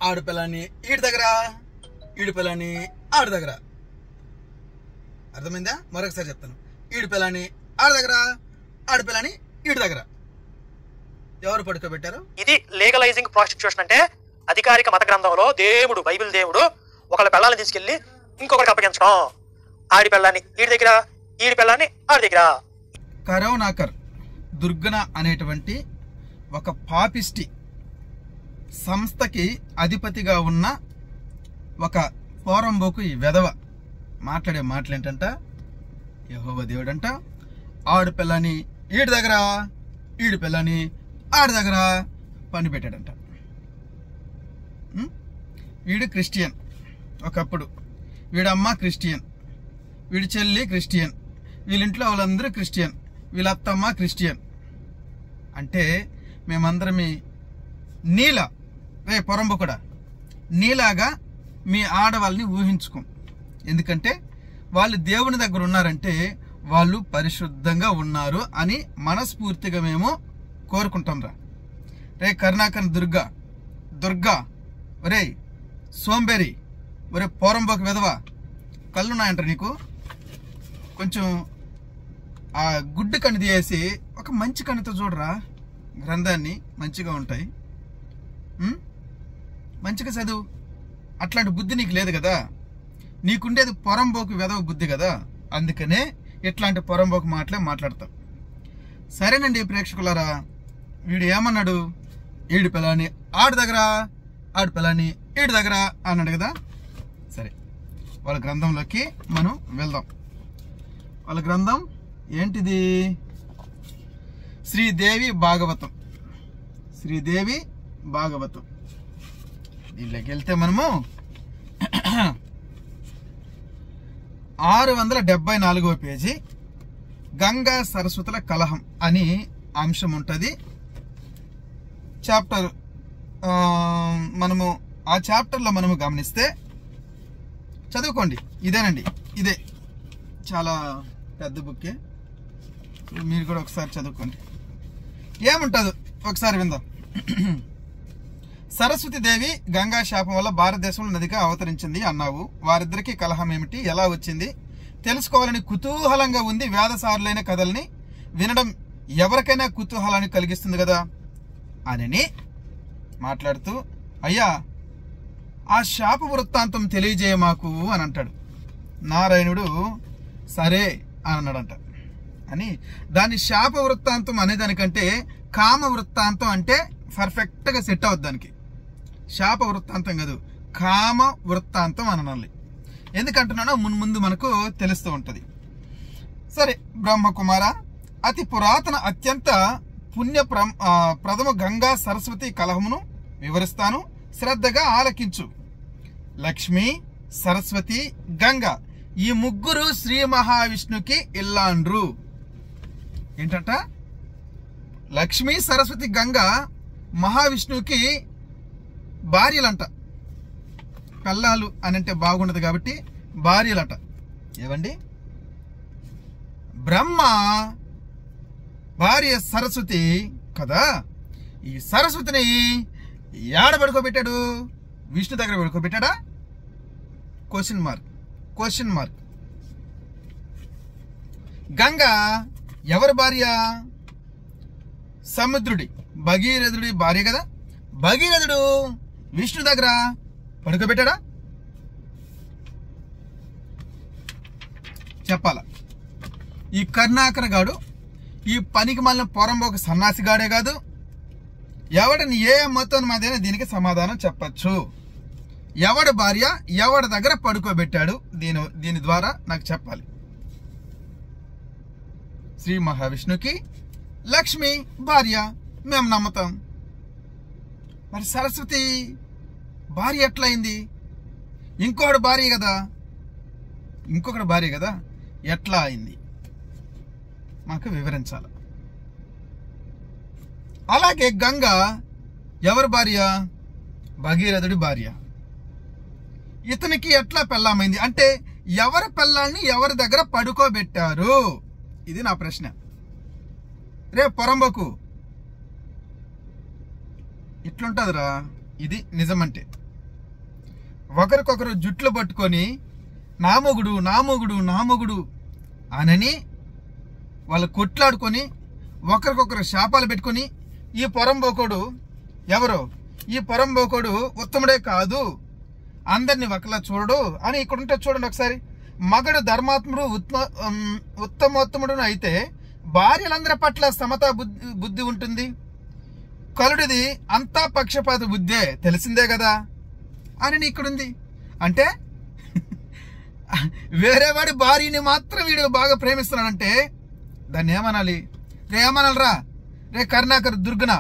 ఆడపిల్లని ఈడి దగ్గర, ఈడిపిల్లని ఆడి దగ్గర. అర్థమైందా? మరొకసారి చెప్తాను. ఈడిపిల్లని ఆడి దగ్గర, ఆడపిల్లని ఈడి దగ్గర. ఎవరు పడుకోబెట్టారు? ఇది లీగలైజింగ్ ప్రాస్టిట్యూషన్ అంటే అధికారిక మత గ్రంథంలో దేవుడు, బైబిల్ దేవుడు ఒకళ్ళ పిల్లల్ని తీసుకెళ్లి ఇంకొకరికి అప్పగించడం. ఆడి పిల్లాన్ని ఈడి దగ్గర, ఈడి పిల్లాన్ని ఆడి దగ్గర. కరోనాకర్ దుర్గన అనేటువంటి ఒక పాపిస్టి సంస్థకి అధిపతిగా ఉన్న ఒక పోరంబోకు ఈ వెధవ మాట్లాడే మాటలు ఏంటంట, యెహోవా దేవుడంట ఆడపిల్లని ఈడి దగ్గర, ఈడి పిల్లని ఆడి దగ్గర పని పెట్టాడంట. వీడు క్రిస్టియన్, ఒకప్పుడు వీడమ్మ క్రిస్టియన్, వీడి చెల్లి క్రిస్టియన్, వీళ్ళింట్లో వాళ్ళందరూ క్రిస్టియన్, వీళ్ళ అత్తమ్మ క్రిస్టియన్. అంటే మేమందరమి నీలా రే పొరంబు కూడా నీలాగా మీ ఆడవాళ్ళని ఊహించుకోం. ఎందుకంటే వాళ్ళు దేవుని దగ్గర ఉన్నారంటే వాళ్ళు పరిశుద్ధంగా ఉన్నారు అని మనస్ఫూర్తిగా మేము కోరుకుంటాం. రే కరుణాకర్ దుర్గా ఒరే సోంబేరి, ఒరే పోరంబోకు విధవా, కళ్ళున్నాయంటారు నీకు? కొంచెం ఆ గుడ్డు కన్ను తీసేసి ఒక మంచి కన్నుతో చూడరా గ్రంథాన్ని, మంచిగా ఉంటాయి. మంచిగా చదువు. అట్లాంటి బుద్ధి నీకు లేదు కదా, నీకుండేది పొరంబోకు వెధవ బుద్ధి కదా, అందుకనే ఇట్లాంటి పొరంబోకు మాటలే మాట్లాడతాం. సరేనండి ప్రేక్షకులారా, వీడు ఏమన్నాడు? ఈడి పిల్లని ఆడి దగ్గర, ఆడి పిల్లని ఈడి దగ్గర అన్నాడు కదా. సరే, వాళ్ళ గ్రంథంలోకి మనం వెళ్దాం. వాళ్ళ గ్రంథం ఏంటిది? శ్రీదేవి భాగవతం. శ్రీదేవి భాగవతం దీంట్లోకి వెళ్తే మనము 674వ పేజీ గంగా సరస్వతుల కలహం అని అంశం ఉంటుంది. చాప్టర్ మనము ఆ చాప్టర్లో మనము గమనిస్తే చదువుకోండి. ఇదేనండి, ఇదే చాలా పెద్ద బుక్కే, మీరు కూడా ఒకసారి చదువుకోండి. ఏముంటుందో ఒకసారి విందాం. సరస్వతీదేవి గంగా శాపం వల్ల భారతదేశంలో నదిగా అవతరించింది అన్నావు. వారిద్దరికీ కలహం ఏమిటి, ఎలా వచ్చింది తెలుసుకోవాలని కుతూహలంగా ఉంది. వేదసారులైన కథల్ని వినడం ఎవరికైనా కుతూహలాన్ని కలిగిస్తుంది కదా అని మాట్లాడుతూ, అయ్యా ఆ శాప వృత్తాంతం తెలియజేయ మాకు అని అంటాడు. నారాయణుడు సరే అని అన్నాడంట. అని దాని శాప వృత్తాంతం అనేదానికంటే కామ వృత్తాంతం అంటే పర్ఫెక్ట్గా సెట్ అవుద్ది దానికి. శాప వృత్తాంతం కాదు, కామ వృత్తాంతం అనాలి. ఎందుకంటున్నానో ముందు మనకు తెలుస్తూ ఉంటుంది. సరే, బ్రహ్మకుమార, అతి పురాతన అత్యంత పుణ్య ప్రథమ గంగా సరస్వతి కలహమును వివరిస్తాను, శ్రద్ధగా ఆలకించు. లక్ష్మి, సరస్వతి, గంగా ఈ ముగ్గురు శ్రీ మహావిష్ణుకి ఇల్లాండ్రు. ఏంటంట? లక్ష్మి, సరస్వతి, గంగా మహావిష్ణువుకి భార్యలంట. పెళ్ళాలు అని అంటే బాగుండదు కాబట్టి భార్యలంట. ఏవండి? బ్రహ్మ భార్య సరస్వతి కదా. ఈ సరస్వతిని ఏడ పడుకోబెట్టాడు? విష్ణు దగ్గర పడుకోబెట్టాడా? Question mark. గంగా ఎవరి భార్య? సముద్రుడి, భగీరథుడి భార్య కదా. భగీరథుడు విష్ణు దగ్గర పడుకోబెట్టాడా? చెప్పాలా? ఈ కరుణాకర్ గాడు, ఈ పనికి మళ్ళీ పొరంబోకు సన్నాసిగాడే కాదు, ఎవడిని ఏ మొత్తం మాదైనా దీనికి సమాధానం చెప్పచ్చు. ఎవడి భార్య ఎవడి దగ్గర పడుకోబెట్టాడు దీని ద్వారా నాకు చెప్పాలి. శ్రీ మహావిష్ణుకి లక్ష్మి భార్య మేము నమ్ముతాం. మరి సరస్వతి భార్య ఎట్లయింది? ఇంకొకటి భార్య కదా, ఎట్లా అయింది మాకు వివరించాలి. అలాగే గంగా ఎవరి భార్య? భగీరథుడి భార్య. ఇతనికి ఎట్లా పెళ్ళామైంది అంటే ఎవరి పెళ్ళాన్ని ఎవరి దగ్గర పడుకోబెట్టారు? ఇది నా ప్రశ్న. రే పొరంబోకు, ఇట్లుంటదిరా ఇది నిజమంటే. ఒకరికొకరు జుట్లు పట్టుకొని నా మొగుడు నా మొగుడు నా మొగుడు అనని వాళ్ళు కొట్లాడుకొని ఒకరికొకరు శాపాలు పెట్టుకొని ఈ పొరంబోకోడు ఎవరో ఈ పొరంబోకోడు ఉత్తముడే కాదు, అందరిని ఒకలా చూడడు అని ఇక్కడ ఉంటే చూడండి ఒకసారి. మగడు ధర్మాత్ముడు ఉత్తమోత్తముడు అయితే భార్యలందరి పట్ల సమతా బుద్ధి ఉంటుంది. కలుడిది అంతా పక్షపాత బుద్ధే, తెలిసిందే కదా అని ఇక్కడుంది. అంటే వేరేవాడి భార్యని మాత్రం వీడు బాగా ప్రేమిస్తున్నాడంటే దాన్ని ఏమనాలి? రే ఏమనాలరా? రే కరుణాకర్ దుర్గన